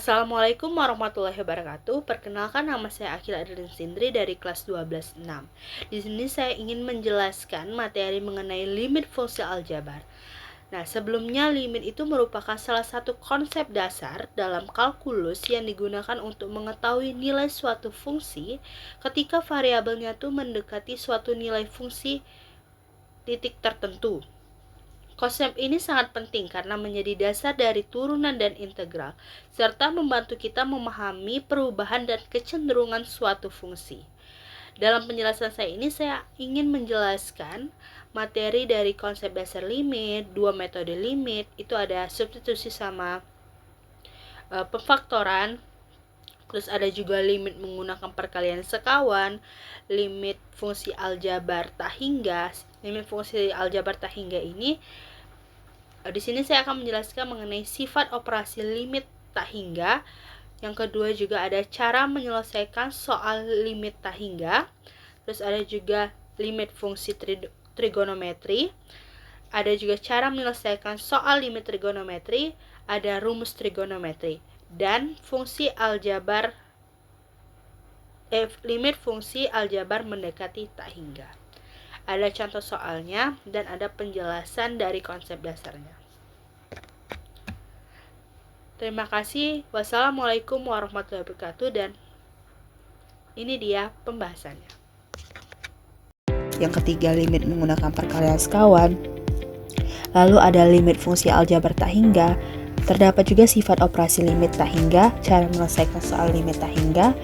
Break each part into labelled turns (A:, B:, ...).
A: Assalamualaikum warahmatullahi wabarakatuh. Perkenalkan, nama saya Akil Adrian Sindri dari kelas 12/6. Di sini saya ingin menjelaskan materi mengenai limit fungsi aljabar. Nah, sebelumnya limit itu merupakan salah satu konsep dasar dalam kalkulus yang digunakan untuk mengetahui nilai suatu fungsi ketika variabelnya itu mendekati suatu nilai fungsi titik tertentu. Konsep ini sangat penting karena menjadi dasar dari turunan dan integral, serta membantu kita memahami perubahan dan kecenderungan suatu fungsi. Dalam penjelasan saya ini, saya ingin menjelaskan materi dari konsep dasar limit, dua metode limit, itu ada substitusi sama pemfaktoran, terus ada juga limit menggunakan perkalian sekawan, limit fungsi aljabar tak hingga. Limit fungsi aljabar tak hingga ini di sini saya akan menjelaskan mengenai sifat operasi limit tak hingga. Yang kedua juga ada cara menyelesaikan soal limit tak hingga. Terus ada juga limit fungsi trigonometri. Ada juga cara menyelesaikan soal limit trigonometri, ada rumus trigonometri dan fungsi aljabar limit fungsi aljabar mendekati tak hingga. Ada contoh soalnya dan ada penjelasan dari konsep dasarnya. Terima kasih. Wassalamualaikum warahmatullahi wabarakatuh, dan ini dia pembahasannya.
B: Yang ketiga, limit menggunakan perkalian sekawan. Lalu ada limit fungsi aljabar tak hingga. Terdapat juga sifat operasi limit tak hingga, cara menyelesaikan soal limit tak hingga.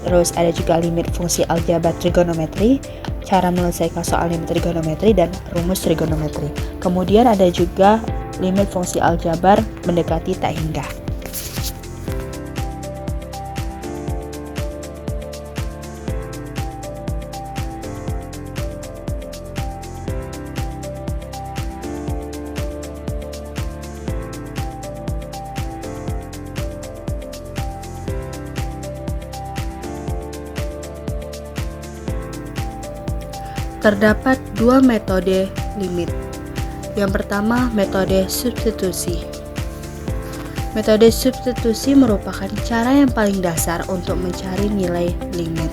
B: Terus ada juga limit fungsi aljabar trigonometri, cara menyelesaikan soal limit trigonometri dan rumus trigonometri. Kemudian ada juga limit fungsi aljabar mendekati tak hingga. Terdapat dua metode limit. Yang pertama, metode substitusi. Metode substitusi merupakan cara yang paling dasar untuk mencari nilai limit.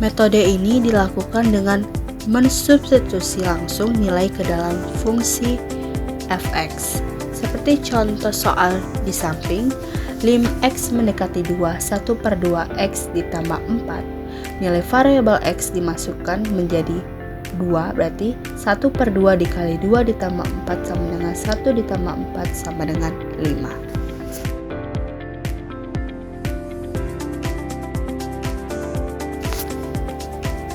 B: Metode ini dilakukan dengan mensubstitusi langsung nilai ke dalam fungsi fx. Seperti contoh soal di samping, lim x mendekati 2, 1/2 x ditambah 4. Nilai variabel x dimasukkan menjadi 2, berarti 1/2 dikali 2 ditambah 4 sama dengan 1 ditambah 4 sama dengan 5.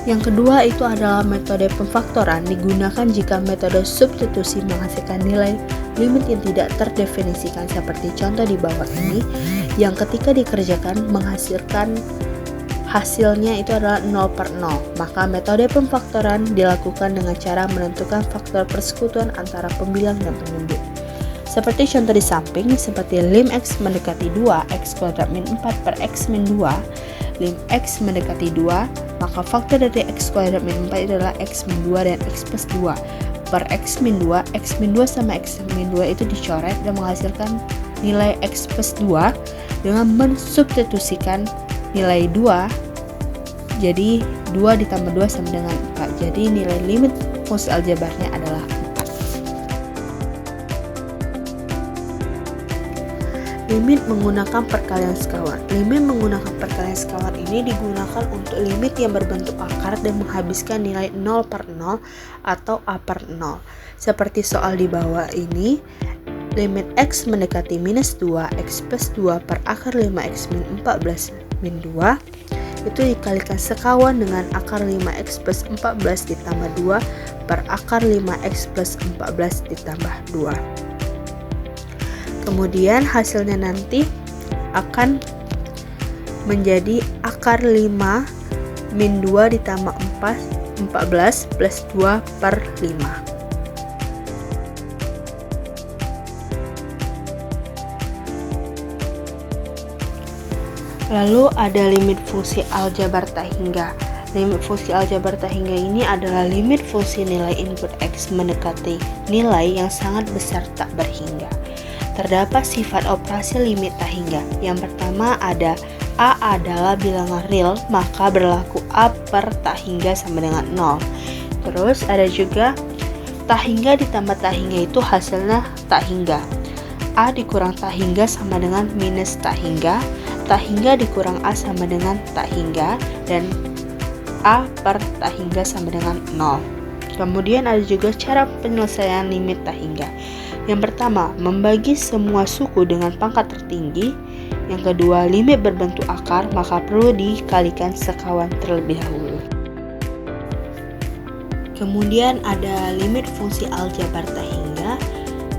B: Yang kedua itu adalah metode pemfaktoran, digunakan jika metode substitusi menghasilkan nilai limit yang tidak terdefinisikan seperti contoh di bawah ini, yang ketika dikerjakan menghasilkan hasilnya itu adalah 0/0. Maka metode pemfaktoran dilakukan dengan cara menentukan faktor persekutuan antara pembilang dan penyumbut. Seperti contoh di samping, seperti lim x mendekati 2, x kuadrat min 4 per x min 2. Lim x mendekati 2, maka faktor dari x kuadrat min 4 adalah x min 2 dan x plus 2 per x min 2. X min 2 sama x min 2 itu dicoret dan menghasilkan nilai x plus 2 dengan mensubstitusikan nilai 2, jadi 2 ditambah 2 sama dengan 4. Jadi nilai limit fungsi aljabarnya adalah 4. Limit menggunakan perkalian sekawan. Limit menggunakan perkalian sekawan ini digunakan untuk limit yang berbentuk akar dan menghabiskan nilai 0/0 atau A/0. Seperti soal di bawah ini, limit x mendekati minus 2, x plus 2 per akar 5x min 14 min 2 itu dikalikan sekawan dengan akar 5x plus 14 ditambah 2 per akar 5x plus 14 ditambah 2. Kemudian hasilnya nanti akan menjadi akar 5 min 2 ditambah 14 plus 2 per 5. Lalu ada limit fungsi aljabar tak hingga. Limit fungsi aljabar tak hingga ini adalah limit fungsi nilai input x mendekati nilai yang sangat besar tak berhingga. terdapat sifat operasi limit tak hingga. Yang pertama ada A adalah bilangan real, maka berlaku A per tak hingga sama dengan 0. Terus ada juga tak hingga ditambah tak hingga itu hasilnya tak hingga. A dikurang tak hingga sama dengan minus tak hingga dikurang A sama dengan tak hingga, dan A per tak hingga sama dengan 0. Kemudian ada juga cara penyelesaian limit tak hingga. Yang pertama, membagi semua suku dengan pangkat tertinggi. Yang kedua, limit berbentuk akar, maka perlu dikalikan sekawan terlebih dahulu. Kemudian ada limit fungsi aljabar tak hingga.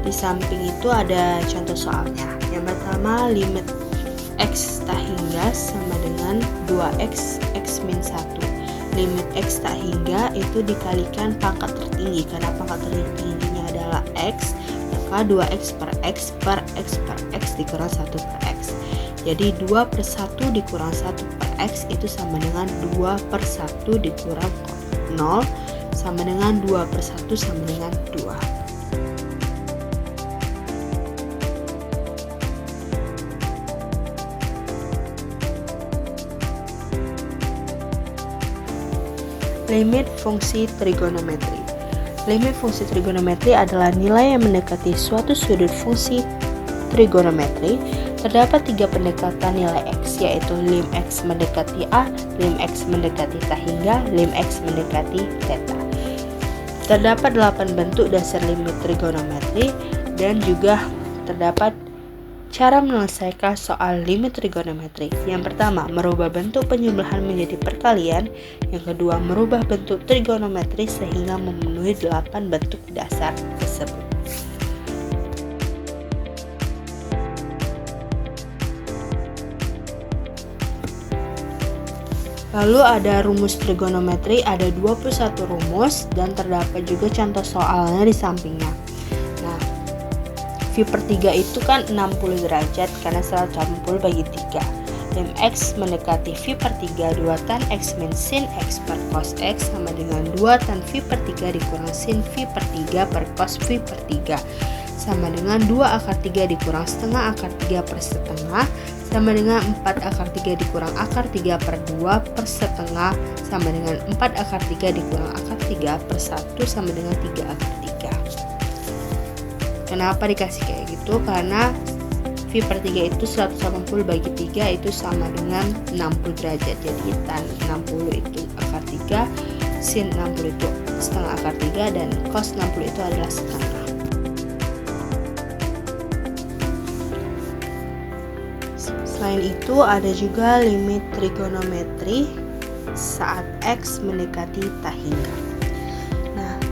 B: Di samping itu ada contoh soalnya. Yang pertama, limit x tak hingga sama dengan 2x x min 1. Limit x tak hingga itu dikalikan pangkat tertinggi, karena pangkat tertingginya adalah x, maka 2x per x per x per x dikurang 1 per x. Jadi 2 per 1 dikurang 1 per x itu sama dengan 2 per 1 dikurang 0 sama dengan 2 per 1 sama dengan 2. Limit fungsi trigonometri. Limit fungsi trigonometri adalah nilai yang mendekati suatu sudut fungsi trigonometri. Terdapat 3 pendekatan nilai x, yaitu lim x mendekati A, lim x mendekati tak hingga, lim x mendekati theta. Terdapat 8 bentuk dasar limit trigonometri, dan juga terdapat cara menyelesaikan soal limit trigonometri. Yang pertama, merubah bentuk penjumlahan menjadi perkalian. Yang kedua, merubah bentuk trigonometri sehingga memenuhi 8 bentuk dasar tersebut. Lalu ada rumus trigonometri, ada 21 rumus, dan terdapat juga contoh soalnya di sampingnya. V per 3 itu kan 60 derajat karena 180 bagi 3. Lim x mendekati V per 3, 2 tan x min sin x per cos x sama dengan 2 tan V per 3 dikurang sin V per 3 per cos V per 3 sama dengan 2 akar 3 dikurang setengah akar 3 per setengah sama dengan 4 akar 3 dikurang akar 3 per 2 per setengah sama dengan 4 akar 3 dikurang akar 3 per 1 sama dengan 3 akar 3. Kenapa dikasih kayak gitu? Karena V per 3 itu 180 bagi 3 itu sama dengan 60 derajat. Jadi tan 60 itu akar 3, sin 60 itu setengah akar 3, dan cos 60 itu adalah setengah. Selain itu ada juga limit trigonometri saat x mendekati tak hingga.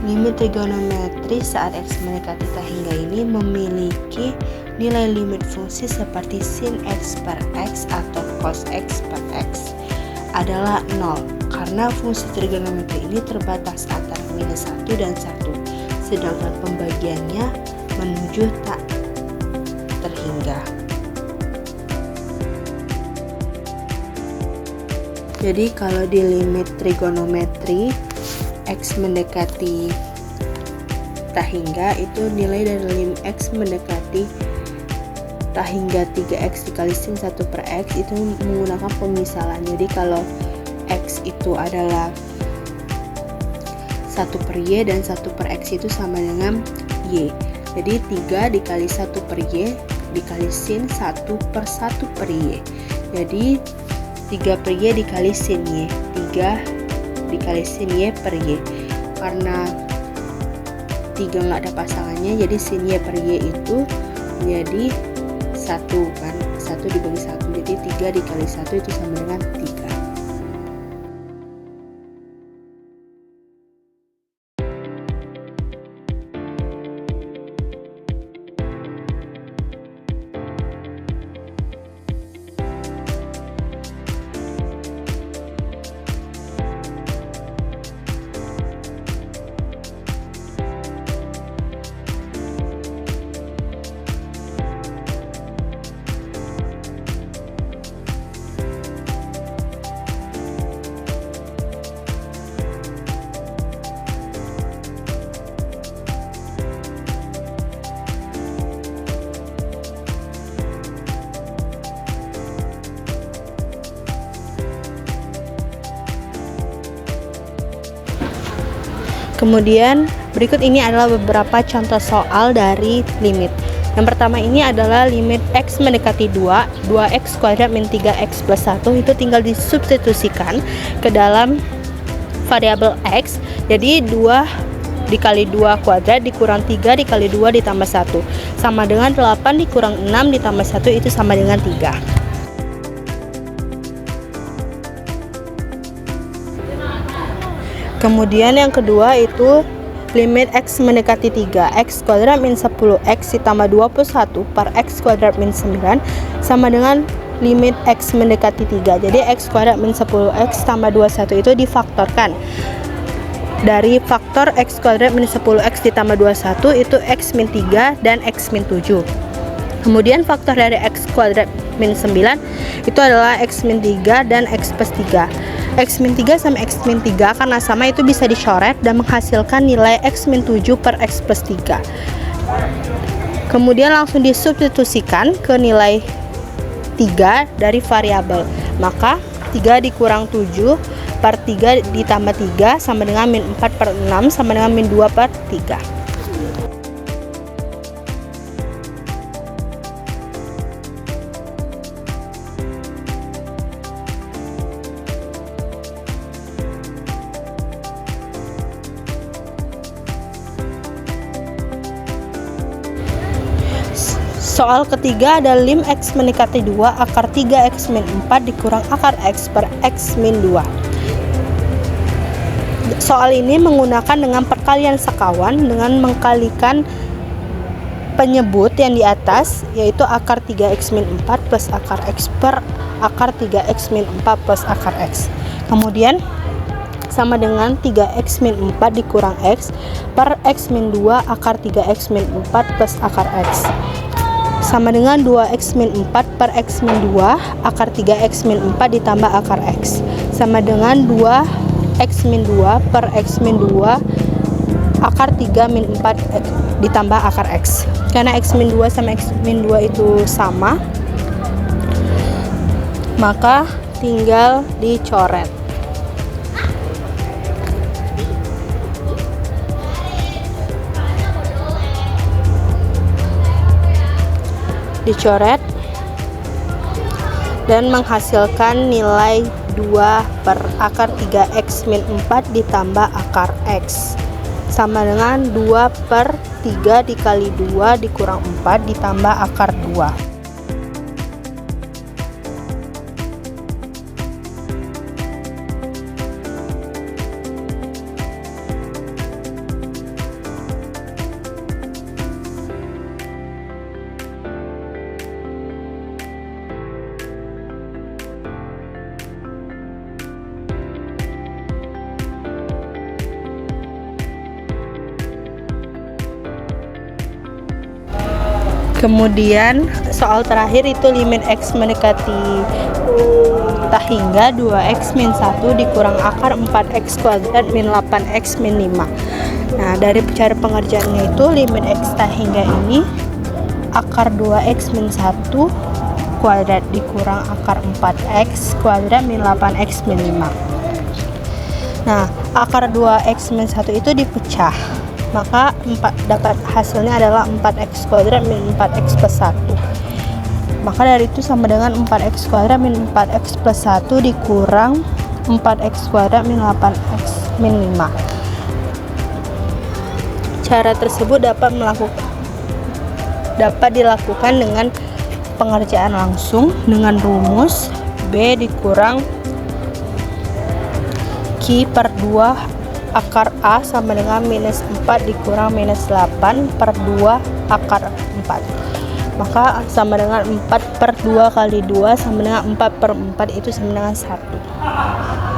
B: Limit trigonometri saat x mendekati tak hingga ini memiliki nilai limit fungsi seperti sin x per x atau cos x per x adalah 0, karena fungsi trigonometri ini terbatas antara minus 1 dan 1, sedangkan pembagiannya menuju tak terhingga. Jadi kalau di limit trigonometri x mendekati tak hingga itu nilai dari lim x mendekati tak hingga 3x dikali sin 1 per x itu menggunakan pemisalan. Jadi kalau x itu adalah 1 per y dan 1 per x itu sama dengan y. Jadi 3 dikali 1 per y dikali sin 1 per 1 per y. Jadi 3 per y dikali sin y, 3 dikali sin y per y. Karena 3 nggak ada pasangannya, jadi sin y per y itu menjadi 1 kan, 1 dibagi 1, jadi 3 dikali 1 itu sama dengan 3.
A: Kemudian berikut ini adalah beberapa contoh soal dari limit. Yang pertama ini adalah limit X mendekati 2, 2X kuadrat min 3X plus 1 itu tinggal disubstitusikan ke dalam variabel X. Jadi 2 dikali 2 kuadrat dikurang 3 dikali 2 ditambah 1 sama dengan 8 dikurang 6 ditambah 1 itu sama dengan 3. Kemudian yang kedua itu limit X mendekati 3, X kuadrat min 10X ditambah 21 per X kuadrat min 9 sama dengan limit X mendekati 3. Jadi X kuadrat min 10X tambah 21 itu difaktorkan. Dari faktor X kuadrat min 10X ditambah 21 itu X min 3 dan X min 7. Kemudian faktor dari X kuadrat min 9 itu adalah X min 3 dan X plus 3. X min 3 sama X min 3 karena sama itu bisa dicoret dan menghasilkan nilai X min 7 per X plus 3. Kemudian langsung disubstitusikan ke nilai 3 dari variabel. Maka 3 dikurang 7 per 3 ditambah 3 sama dengan min 4 per 6 sama dengan min 2 per 3. Soal ketiga ada lim X mendekati 2 akar 3X min 4 dikurang akar X per X min 2. Soal ini menggunakan dengan perkalian sekawan dengan mengkalikan penyebut yang di atas, yaitu akar 3X min 4 plus akar X per akar 3X min 4 plus akar X. Kemudian sama dengan 3X min 4 dikurang X per X min 2 akar 3X min 4 plus akar X sama dengan 2X min 4 per X min 2 akar 3X min 4 ditambah akar X sama dengan 2X min 2 per X min 2 akar 3 min 4 ditambah akar X. Karena X min 2 sama X min 2 itu sama, maka tinggal dicoret. Dan menghasilkan nilai 2 per akar 3X min 4 ditambah akar X sama dengan 2 per 3 dikali 2 dikurang 4 ditambah akar 2. Kemudian soal terakhir itu limit X mendekati tak hingga 2X min 1 dikurang akar 4X kuadrat min 8X min 5. Nah, dari cara pengerjaannya itu limit X tak hingga ini akar 2X min 1 kuadrat dikurang akar 4X kuadrat min 8X min 5. Nah, akar 2X min 1 itu dipecah, maka dapat hasilnya adalah 4X kuadrat min 4X plus 1. Maka dari itu sama dengan 4X kuadrat min 4X plus 1 dikurang 4X kuadrat min 8X min 5. Cara tersebut dapat dilakukan dengan pengerjaan langsung dengan rumus B dikurang Q per 2 akar A sama dengan minus 4 dikurang minus 8 per 2 akar 4. Maka sama dengan 4 per 2 kali 2 sama dengan 4 per 4 itu sama dengan 1.